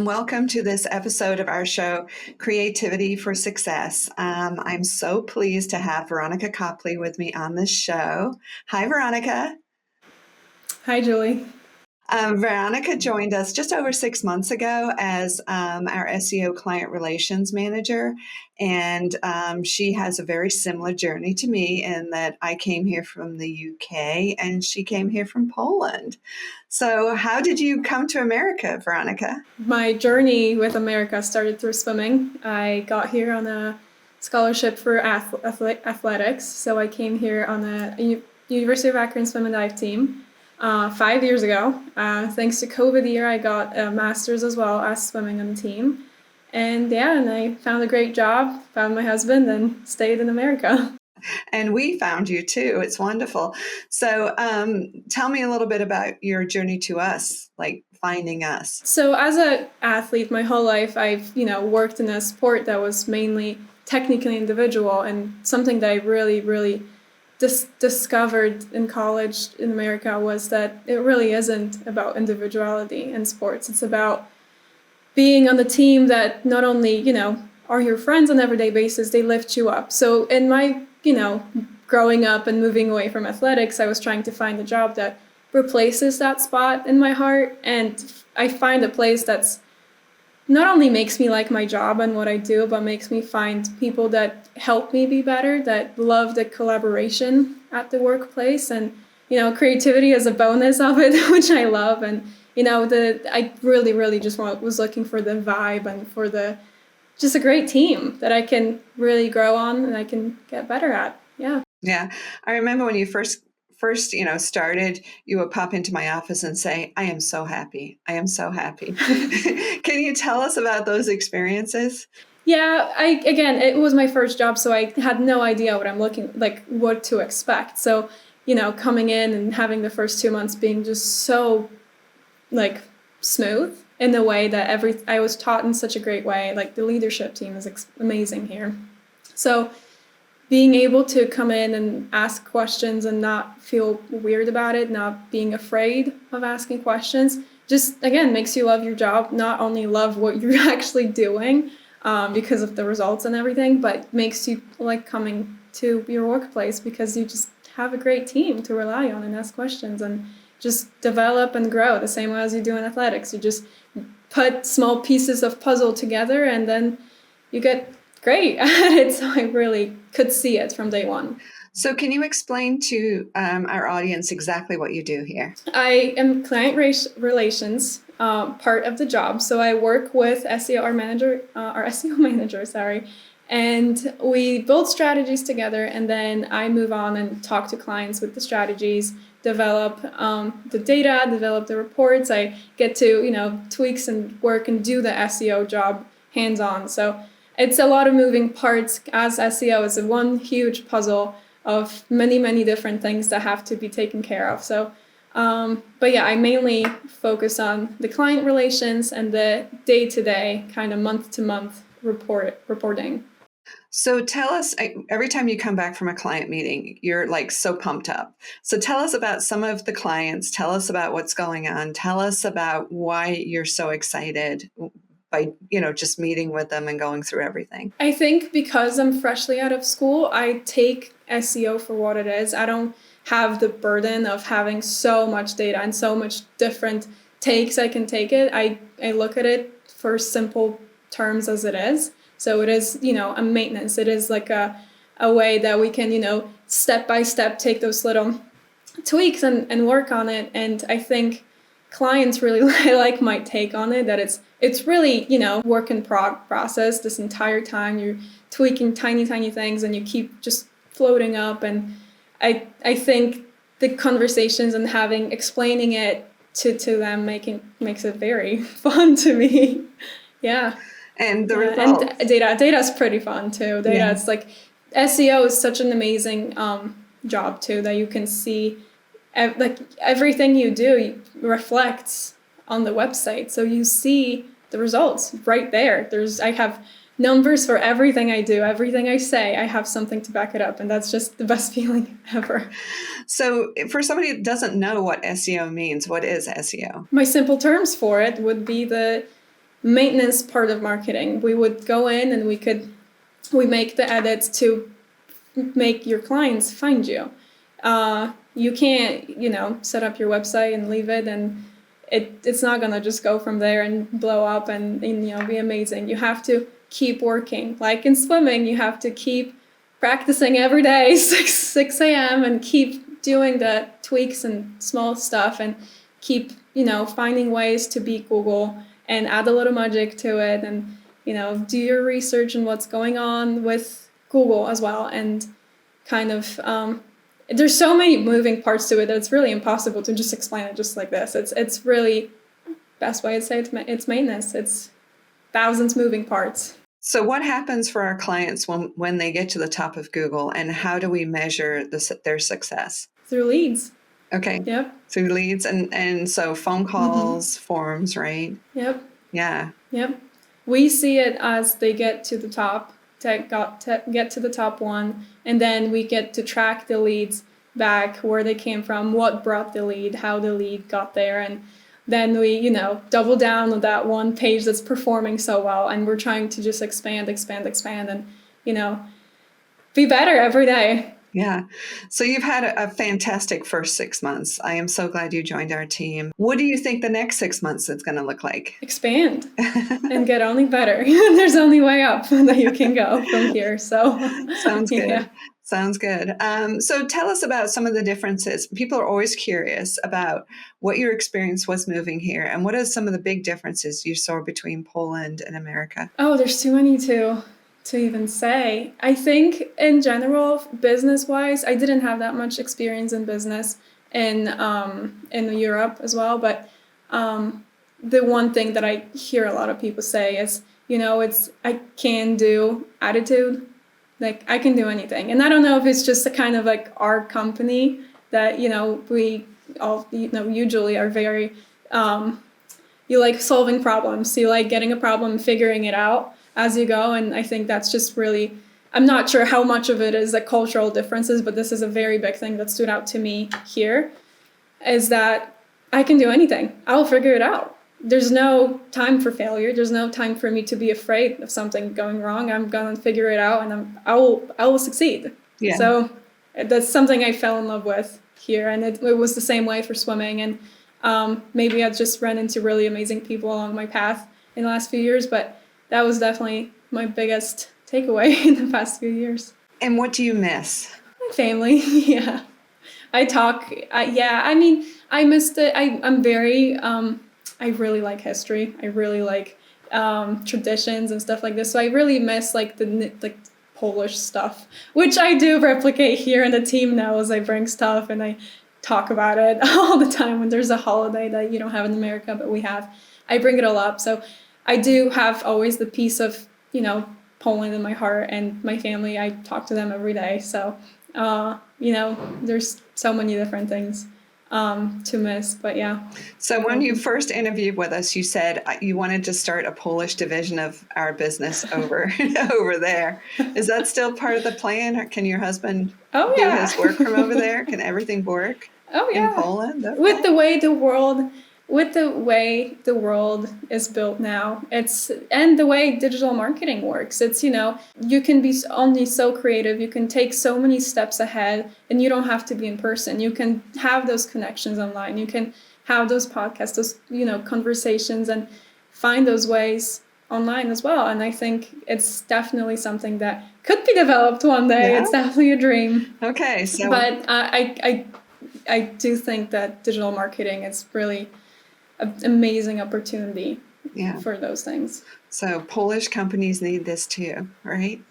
and welcome to this episode of our show, Creativity for Success. I'm so pleased to have Weronika Copley with me on this show. Hi, Weronika. Hi, Julie. Weronika joined us just over 6 months ago as our SEO client relations manager, and she has a very similar journey to me in that I came here from the UK and she came here from Poland. So how did you come to America, Weronika? My journey with America started through swimming. I got here on a scholarship for athletics, so I came here on the University of Akron swim and dive team 5 years ago. Thanks to COVID year, I got a master's as well as swimming on the team. And I found a great job, found my husband, and stayed in America. And we found you too. It's wonderful. So tell me a little bit about your journey to us, like finding us. So as an athlete, my whole life, I've worked in a sport that was mainly technically individual, and something that I really discovered in college in America was that it really isn't about individuality in sports. It's about being on the team that not only, are your friends on an everyday basis, they lift you up. So in my, growing up and moving away from athletics, I was trying to find a job that replaces that spot in my heart. And I find a place that's not only makes me like my job and what I do, but makes me find people that help me be better, that love the collaboration at the workplace. And, creativity is a bonus of it, which I love. And, I really just was looking for the vibe and for just a great team that I can really grow on and I can get better at. Yeah. Yeah. I remember when you first started, you would pop into my office and say, I am so happy. I am so happy. Can you tell us about those experiences? Yeah, it was my first job, so I had no idea what to expect. So, coming in and having the first 2 months being just so smooth in the way that I was taught in such a great way. Like the leadership team is amazing here. So being able to come in and ask questions and not feel weird about it, not being afraid of asking questions, just, again, makes you love your job, not only love what you're actually doing because of the results and everything, but makes you like coming to your workplace because you just have a great team to rely on and ask questions and just develop and grow the same way as you do in athletics. You just put small pieces of puzzle together and then you get great at it. So I really could see it from day one. So can you explain to our audience exactly what you do here? I am client relations part of the job. So I work with SEO manager, and we build strategies together. And then I move on and talk to clients with the strategies, develop the data, develop the reports. I get to, tweaks and work and do the SEO job hands-on. So it's a lot of moving parts as SEO is one huge puzzle of many different things that have to be taken care of. So, I mainly focus on the client relations and the day-to-day kind of month-to-month reporting. So tell us, every time you come back from a client meeting, you're like so pumped up. So tell us about some of the clients. Tell us about what's going on. Tell us about why you're so excited by, just meeting with them and going through everything. I think because I'm freshly out of school, I take SEO for what it is. I don't have the burden of having so much data and so much different takes I can take it. I look at it for simple terms as it is. So it is, a maintenance. It is like a way that we can, step by step take those little tweaks and work on it. And I think clients really like my take on it, that it's really, work in process this entire time. You're tweaking tiny things and you keep just floating up. And I think the conversations and explaining it to them makes it very fun to me. Yeah. And the results. And data is pretty fun too. It's like SEO is such an amazing job too, that you can see everything you do reflects on the website. So you see the results right there. I have numbers for everything I do, everything I say. I have something to back it up, and that's just the best feeling ever. So for somebody that doesn't know what SEO means, what is SEO? My simple terms for it would be the maintenance part of marketing. We would go in and we make the edits to make your clients find you. You can't, set up your website and leave it, and it's not gonna just go from there and blow up and be amazing. You have to keep working. Like in swimming, you have to keep practicing every day, 6 a.m. and keep doing the tweaks and small stuff, and keep finding ways to beat Google and add a little magic to it, and do your research and what's going on with Google as well, and kind of there's so many moving parts to it that it's really impossible to just explain it just like this. It's really, best way to say it's maintenance. It's thousands moving parts. So what happens for our clients when they get to the top of Google, and how do we measure their success? Through leads. Okay. Yep. Through leads and so phone calls, forums, right? Yep. Yeah. Yep. We see it as they get to the top, get to the top one, and then we get to track the leads back, where they came from, what brought the lead, how the lead got there, and then we, double down on that one page that's performing so well, and we're trying to just expand, and, be better every day. Yeah. So you've had a fantastic first 6 months. I am so glad you joined our team. What do you think the next 6 months is going to look like? Expand and get only better. There's only way up that you can go from here. So sounds good. Yeah. Sounds good. So tell us about some of the differences. People are always curious about what your experience was moving here, and what are some of the big differences you saw between Poland and America? Oh, there's too many to even say. I think in general, business-wise, I didn't have that much experience in business in Europe as well. But the one thing that I hear a lot of people say is, it's I can do attitude. Like, I can do anything. And I don't know if it's just a kind of like our company that, we all, usually are very, you like solving problems. You like getting a problem, figuring it out as you go. And I think that's just really, I'm not sure how much of it is the cultural differences, but this is a very big thing that stood out to me here, is that I can do anything. I'll figure it out. There's no time for failure. There's no time for me to be afraid of something going wrong. I'm going to figure it out, and I will succeed. Yeah. So that's something I fell in love with here. And it was the same way for swimming. And maybe I just ran into really amazing people along my path in the last few years, but that was definitely my biggest takeaway in the past few years. And what do you miss? My family. Yeah. I missed it. I'm very, I really like history. I really like traditions and stuff like this. So I really miss like the Polish stuff, which I do replicate here, and the team knows. I bring stuff and I talk about it all the time when there's a holiday that you don't have in America, but we have. I bring it all up. So I do have always the piece of, Poland in my heart, and my family. I talk to them every day. So, there's so many different things to miss, but yeah. So when you first interviewed with us, you said you wanted to start a Polish division of our business over there. Is that still part of the plan? Or can your husband do his work from over there? Can everything work in Poland? Okay. With the way the world is built now, and the way digital marketing works, it's, you can be only so creative, you can take so many steps ahead, and you don't have to be in person. You can have those connections online, you can have those podcasts, those, conversations, and find those ways online as well. And I think it's definitely something that could be developed one day. Yeah. It's definitely a dream. Okay. So, but I do think that digital marketing is really an amazing opportunity for those things. So Polish companies need this too, right?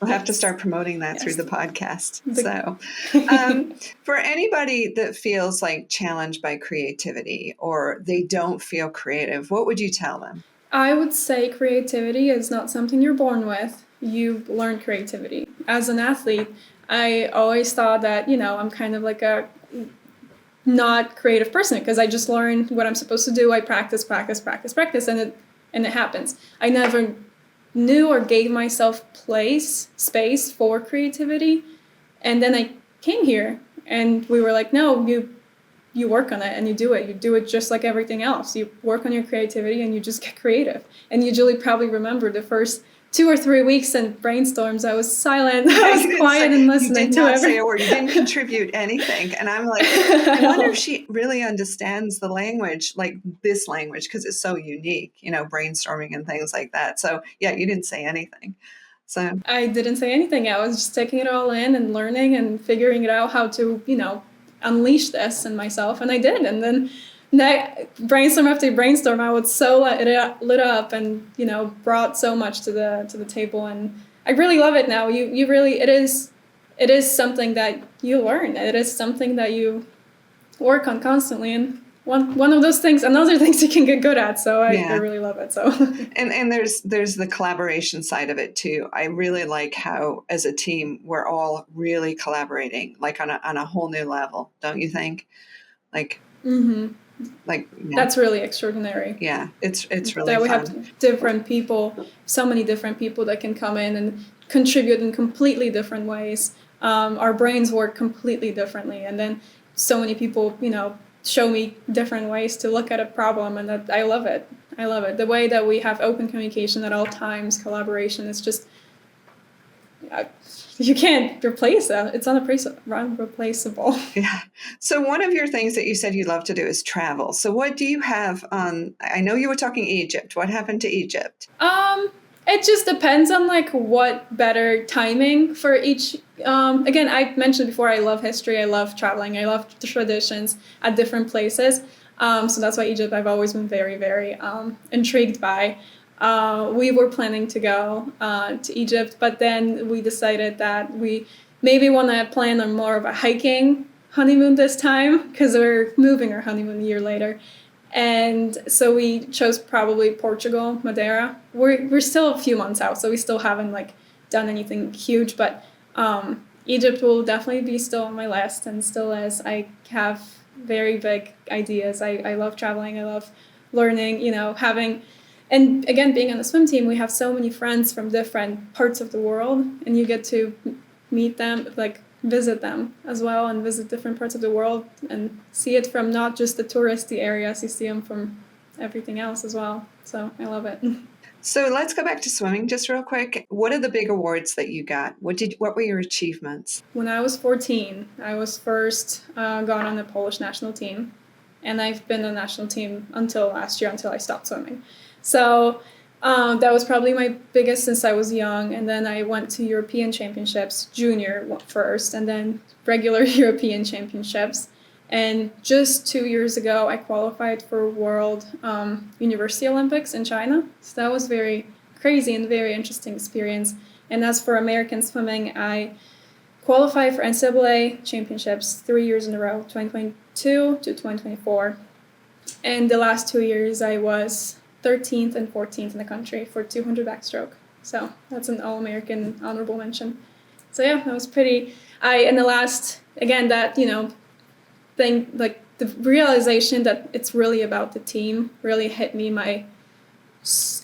We'll have to start promoting that through the podcast. So for anybody that feels like challenged by creativity, or they don't feel creative, what would you tell them? I would say creativity is not something you're born with. You learn creativity. As an athlete, I always thought that, I'm kind of like a not creative person, because I just learn what I'm supposed to do. I practice, and it happens. I never knew or gave myself space for creativity. And then I came here, and we were like, no, you you work on it and you do it. You do it just like everything else. You work on your creativity and you just get creative. And you usually probably remember the first 2 or 3 weeks in brainstorms, I was silent. I was quiet and You listening did to not say a everything. word. You didn't contribute anything. And I'm like, I wonder if she really understands the language, like this language, because it's so unique, brainstorming and things like that. So yeah, you didn't say anything. So I didn't say anything. I was just taking it all in and learning and figuring it out how to, unleash this in myself. And I did. And then brainstorm after brainstorm, I was so lit up and, brought so much to the table. And I really love it now. You really, it is something that you learn. It is something that you work on constantly. And one of those things, another things you can get good at. So I yeah. really love it. So And there's the collaboration side of it too. I really like how as a team we're all really collaborating, like on a whole new level, don't you think? Like yeah, that's really extraordinary. yeah, it's really That we fun. have different people, so many different people that can come in and contribute in completely different ways. Our brains work completely differently, and then so many people, show me different ways to look at a problem, and that I love it. I love it. The way that we have open communication at all times, collaboration is just you can't replace that. It's unreplaceable. Yeah. So one of your things that you said you love to do is travel. So what do you have on? I know you were talking Egypt. What happened to Egypt? It just depends on like what better timing for each. Again, I mentioned before, I love history, I love traveling, I love the traditions at different places. So that's why Egypt I've always been very, very intrigued by. We were planning to go to Egypt, but then we decided that we maybe want to plan on more of a hiking honeymoon this time because we're moving our honeymoon a year later. And so we chose probably Portugal, Madeira. We're still a few months out, so we still haven't like done anything huge, but Egypt will definitely be still on my list and still is. I have very big ideas. I love traveling. I love learning, having, and again, being on the swim team, we have so many friends from different parts of the world, and you get to meet them, like visit them as well, and visit different parts of the world and see it from not just the touristy areas, you see them from everything else as well. So I love it. So let's go back to swimming just real quick. What are the big awards that you got? What were your achievements? When I was 14, I was first got on the Polish national team, and I've been on the national team until last year, until I stopped swimming. So that was probably my biggest since I was young. And then I went to European Championships, junior first, and then regular European Championships. And just 2 years ago, I qualified for World University Olympics in China. So that was very crazy and very interesting experience. And as for American swimming, I qualified for NCAA Championships 3 years in a row, 2022 to 2024. And the last 2 years, I was 13th and 14th in the country for 200 backstroke. So that's an All-American honorable mention. So yeah, that was pretty. In the last, again, that, thing, like the realization that it's really about the team really hit me my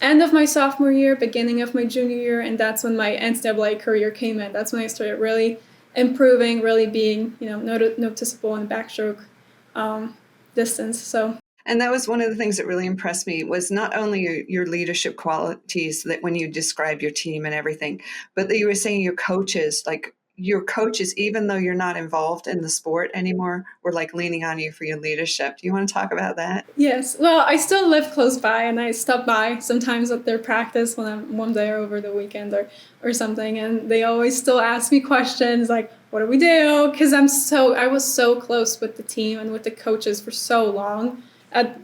end of my sophomore year, beginning of my junior year, and that's when my NCAA career came in. That's when I started really improving, really being, noticeable in the backstroke distance. So. And that was one of the things that really impressed me was not only your leadership qualities that when you describe your team and everything, but that you were saying your coaches, even though you're not involved in the sport anymore, were like leaning on you for your leadership. Do you want to talk about that? Yes. Well, I still live close by, and I stop by sometimes at their practice when I'm one day or over the weekend or something, and they always still ask me questions like, what do we do? Because I was so close with the team and with the coaches for so long.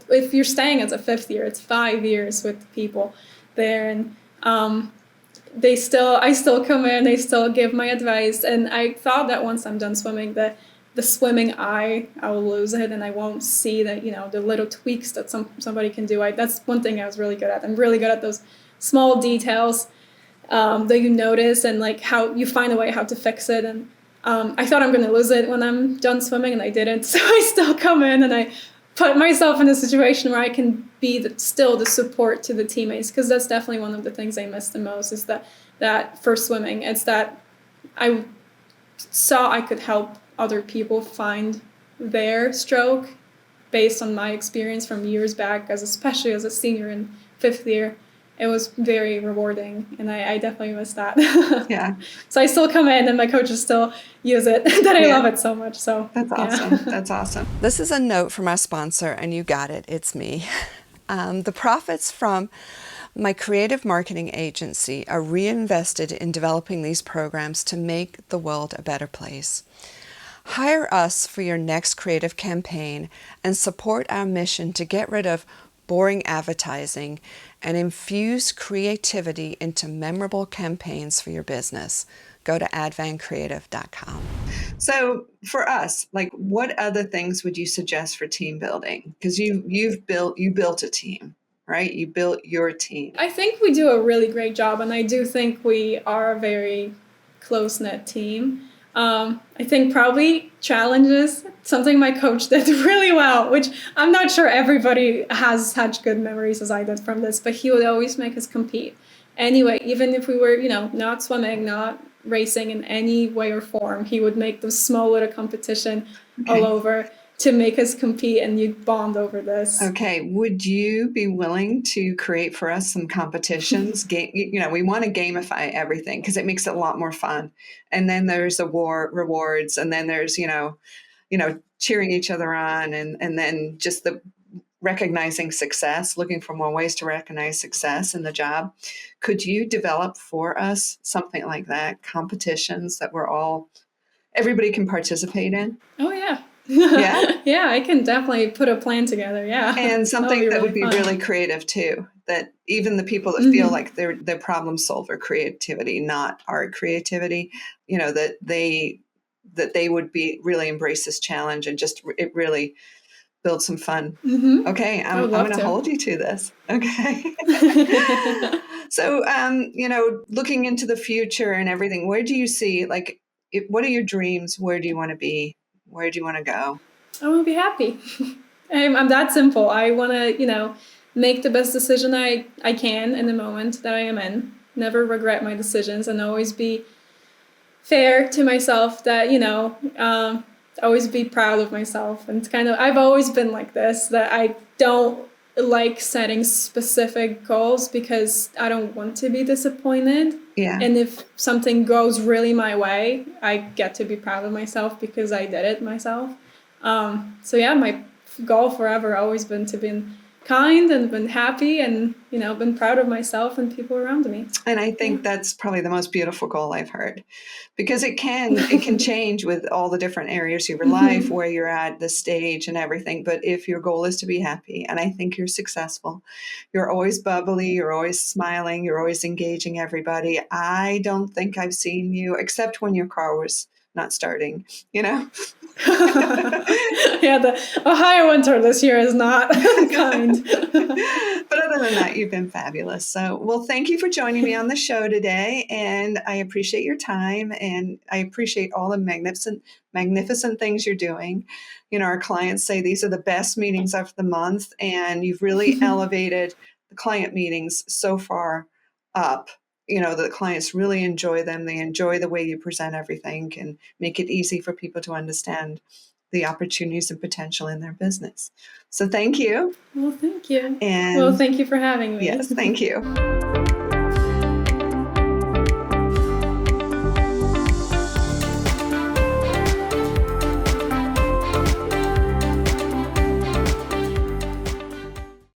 If you're staying as a fifth year, it's 5 years with the people there, and I still come in, they still give my advice, and I thought that once I'm done swimming, the swimming I will lose it, and I won't see that the little tweaks that somebody can do. That's one thing I was really good at. I'm really good at those small details that you notice, and like how you find a way how to fix it. And I thought I'm going to lose it when I'm done swimming, and I didn't. So I still come in and I put myself in a situation where I can be still the support to the teammates, because that's definitely one of the things I miss the most is that for swimming. It's that I saw I could help other people find their stroke based on my experience from years back, especially as a senior in 5th year. It was very rewarding, and I definitely miss that. Yeah. So I still come in and my coaches still use it, that I love it so much. So that's awesome. That's awesome. This is a note from our sponsor, and you got it. It's me. The profits from my creative marketing agency are reinvested in developing these programs to make the world a better place. Hire us for your next creative campaign and support our mission to get rid of boring advertising and infuse creativity into memorable campaigns for your business. Go to advancedcreative.com. So for us, like, what other things would you suggest for team building? Because you built a team, right? You built your team. I think we do a really great job, and I do think we are a very close-knit team. I think probably challenges, something my coach did really well, which I'm not sure everybody has such good memories as I did from this, but he would always make us compete. Anyway, even if we were, not swimming, not racing in any way or form, he would make those small little competition all over to make us compete, and you'd bond over this. Okay. Would you be willing to create for us some competitions? We want to gamify everything because it makes it a lot more fun. And then there's rewards, and then there's, cheering each other on, and then just the recognizing success, looking for more ways to recognize success in the job. Could you develop for us something like that, competitions that everybody can participate in? Oh, yeah. Yeah. Yeah, I can definitely put a plan together. Yeah. And something that would be fun. really creative too, that even the people that feel like they're problem solver creativity, not art creativity, that they would be really embrace this challenge and just it really build some fun. Okay, I'm going to hold you to this. Okay. So, looking into the future and everything, where do you see, what are your dreams? Where do you want to be? Where do you want to go? I want to be happy. I'm that simple. I want to, make the best decision I can in the moment that I am in. Never regret my decisions, and always be fair to myself. That always be proud of myself. And it's I've always been like this. That I don't like setting specific goals because I don't want to be disappointed. Yeah. And if something goes really my way, I get to be proud of myself because I did it myself. So yeah, my goal forever always been to be kind and been happy and, been proud of myself and people around me. And I think that's probably the most beautiful goal I've heard, because it can change with all the different areas of your life, where you're at, the stage and everything. But if your goal is to be happy, and I think you're successful, you're always bubbly, you're always smiling, you're always engaging everybody. I don't think I've seen you, except when your car was not starting, Yeah, the Ohio winter this year is not kind. But other than that, you've been fabulous. So, well, thank you for joining me on the show today. And I appreciate your time, and I appreciate all the magnificent things you're doing. Our clients say these are the best meetings of the month, and you've really elevated the client meetings so far up. The clients really enjoy them. They enjoy the way you present everything and make it easy for people to understand the opportunities and potential in their business. So thank you. Well, thank you. And thank you for having me. Yes, thank you.